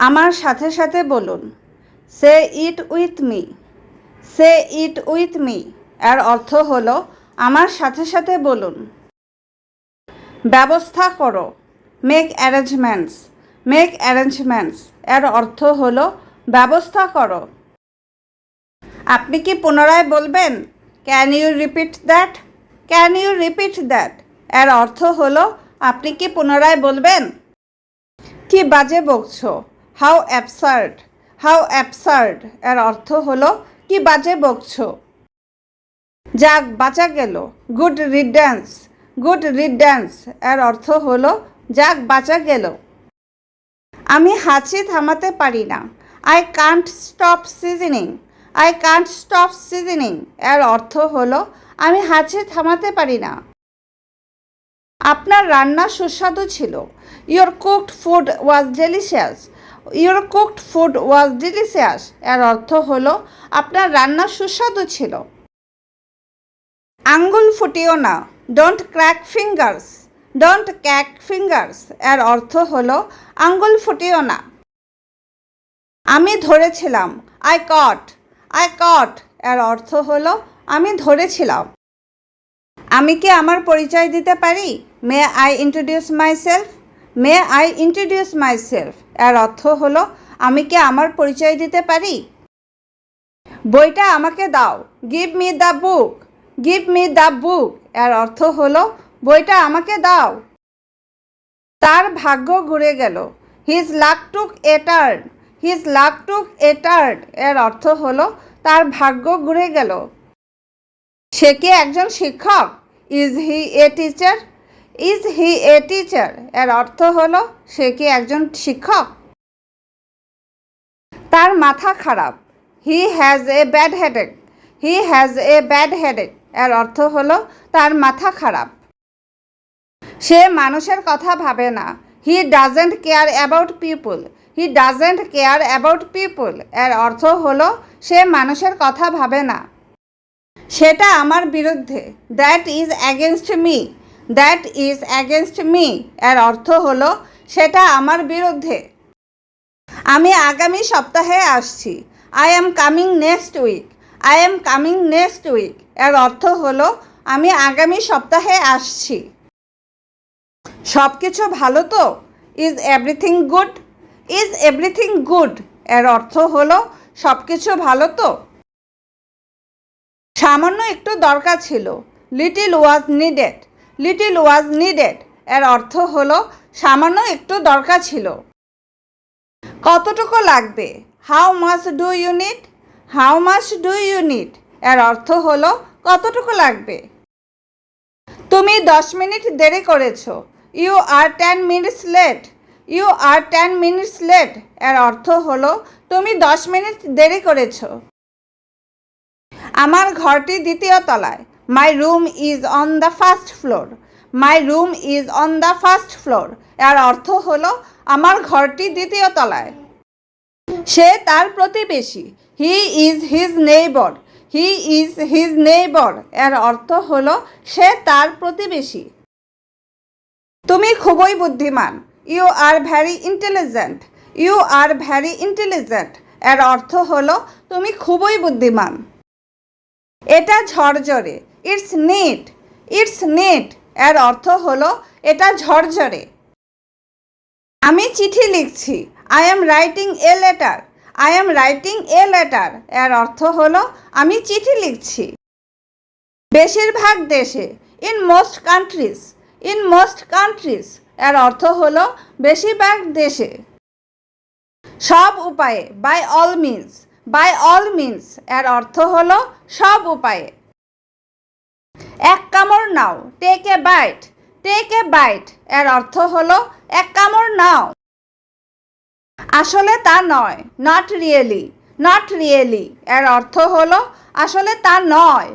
আমার সাথে সাথে বলুন। Say it with me. Say it with me এর অর্থ হলো আমার সাথে সাথে বলুন। ব্যবস্থা করো। Make arrangements. মেক অ্যারেঞ্জমেন্টস এর অর্থ হলো ব্যবস্থা করো। আপনি কি পুনরায় বলবেন? Can you repeat that? Can you repeat that এর অর্থ হলো আপনি কি পুনরায় বলবেন? কি বাজে বকছো? How absurd. হাউ অ্যাবসার্ড এর অর্থ হলো কি বাজে বকছো। যাক বাঁচা গেল। গুড রিড্যান্স। গুড রিড্যান্স এর অর্থ হলো যাক বাঁচা গেল। আমি হাঁচি থামাতে পারি না। I can't stop seasoning. I can't stop seasoning এর অর্থ হলো আমি হাঁচি থামাতে পারি না। আপনার রান্না সুস্বাদু ছিল। Your cooked food was delicious. Your cooked food was delicious এর অর্থ হলো আপনার রান্না সুস্বাদু ছিল। আঙ্গুল ফুটিও না। Don't crack fingers. Don't crack fingers এর অর্থ হলো আঙ্গুল ফুটিও না। আমি ধরেছিলাম। I caught. আই কট এর অর্থ হলো আমি ধরেছিলাম। আমি কি আমার পরিচয় দিতে পারি? May I introduce myself. May I introduce myself এর অর্থ হলো আমি কি আমার পরিচয় দিতে পারি? বইটা আমাকে দাও। Give me the book. Give me the book এর অর্থ হলো বইটা আমাকে দাও। তার ভাগ্য ঘুরে গেল। হিজ লাক টুক এ টার্ন। হিজ লাক টুক এ টার্ন এর অর্থ হলো তার ভাগ্য ঘুরে গেল। সে কি একজন শিক্ষক? Is he a teacher. Is he a teacher এর অর্থ হলো সে কি একজন শিক্ষক। তার মাথা খারাপ। He has a bad headache. He has a bad headache এর অর্থ হলো তার মাথা খারাপ। সে মানুষের কথা ভাবে না। He doesn't care about people. He doesn't care about people এর অর্থ হলো সে মানুষের কথা ভাবে না। সেটা আমার বিরুদ্ধে। That is against me. That is against me এর অর্থ হলো সেটা আমার বিরুদ্ধে। আমি আগামী সপ্তাহে আসছি। I am coming next week. I am coming next week এর অর্থ হলো আমি আগামী সপ্তাহে আসছি। সব কিছু ভালো তো? Is everything good. Is everything good এর অর্থ হলো সব কিছু ভালো তো? সামান্য একটু দরকার ছিল। Little was needed. Little was needed এর অর্থ হলো সামান্য একটু দরকার ছিল। কতটুকু লাগবে? How much do you need. How much do you need এর অর্থ হলো কতটুকু লাগবে। তুমি 10 মিনিট দেরি করেছো। You are 10 minutes late. You are 10 minutes late এর অর্থ হলো তুমি 10 মিনিট দেরি করেছো। আমার ঘরটি দ্বিতীয় তলায়। My room is on the first floor. My room is on the first floor এর অর্থ হলো আমার ঘরটি দ্বিতীয় তলায়। সে তার প্রতিবেশী। He is his neighbour. He is his neighbour এর অর্থ হলো সে তার প্রতিবেশী। তুমি খুবই বুদ্ধিমান। You are very intelligent. You are very intelligent এর অর্থ হলো তুমি খুবই বুদ্ধিমান। এটা ঝরঝরে। It's NEET. ইটস নিট এর অর্থ হলো এটা ঝরঝরে। আমি চিঠি লিখছি। I am writing a letter. I am writing a letter এর অর্থ হলো আমি চিঠি লিখছি। বেশিরভাগ দেশে। In most countries. In most countries এর অর্থ হলো বেশিরভাগ দেশে। সব উপায়ে। By all means. By all means এর অর্থ হলো সব উপায়ে। এক কামড় নাও। Take a bite. Take a bite এর অর্থ হলো এক কামড় নাও। আসলে তা নয়। Not really. নট রিয়েলি এর অর্থ হলো আসলে তা নয়।